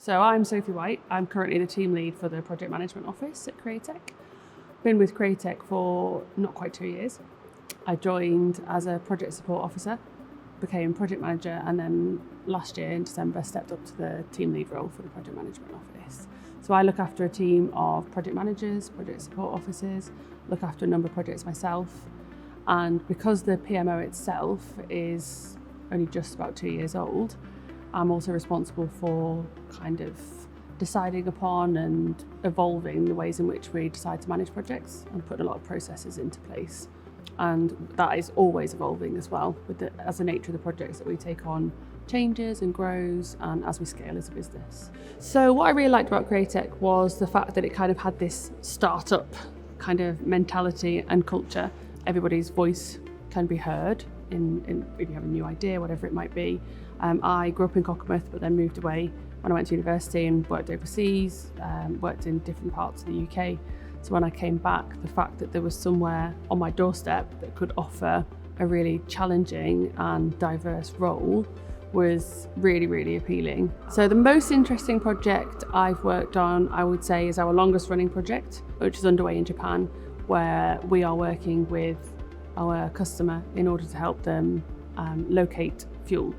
So I'm Sophie White. I'm currently the team lead for the project management office at Createch. Been with Createch for not quite 2 years. I joined as a project support officer, became project manager, and then last year in December stepped up to the team lead role for the project management office. So I look after a team of project managers, project support officers, look after a number of projects myself. And because the PMO itself is only just about 2 years old, I'm also responsible for kind of deciding upon and evolving the ways in which we decide to manage projects and putting a lot of processes into place. And that is always evolving as well, as the nature of the projects that we take on changes and grows, and as we scale as a business. So what I really liked about Createch was the fact that it kind of had this startup kind of mentality and culture. Everybody's voice can be heard in if you have a new idea, whatever it might be. I grew up in Cockermouth, but then moved away when I went to university and worked overseas, worked in different parts of the UK. So when I came back, the fact that there was somewhere on my doorstep that could offer a really challenging and diverse role was really, really appealing. So the most interesting project I've worked on, I would say, is our longest running project, which is underway in Japan, where we are working with our customer in order to help them locate fuel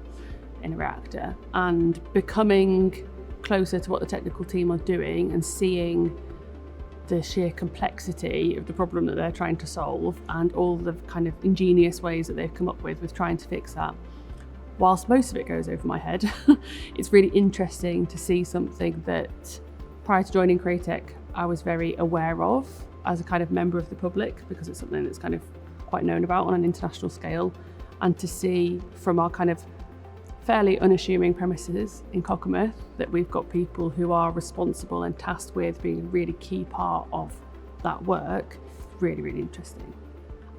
in a reactor, and becoming closer to what the technical team are doing and seeing the sheer complexity of the problem that they're trying to solve and all the kind of ingenious ways that they've come up with trying to fix that. Whilst most of it goes over my head, it's really interesting to see something that prior to joining Createch I was very aware of as a kind of member of the public, because it's something that's kind of quite known about on an international scale, and to see from our kind of fairly unassuming premises in Cockermouth that we've got people who are responsible and tasked with being a really key part of that work. Really, really interesting.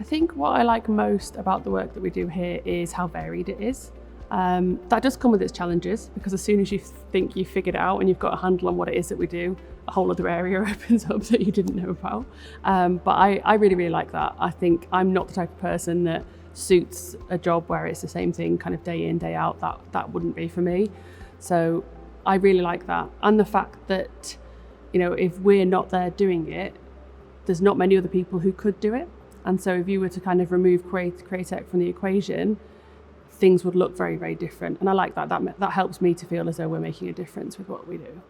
I think what I like most about the work that we do here is how varied it is. That does come with its challenges, because as soon as you think you've figured it out and you've got a handle on what it is that we do, a whole other area opens up that you didn't know about. But I really, really like that. I think I'm not the type of person that suits a job where it's the same thing kind of day in, day out. That wouldn't be for me. So I really like that. And the fact that, you know, if we're not there doing it, there's not many other people who could do it. And so if you were to kind of remove Createch from the equation, things would look very, very different. And I like that. That helps me to feel as though we're making a difference with what we do.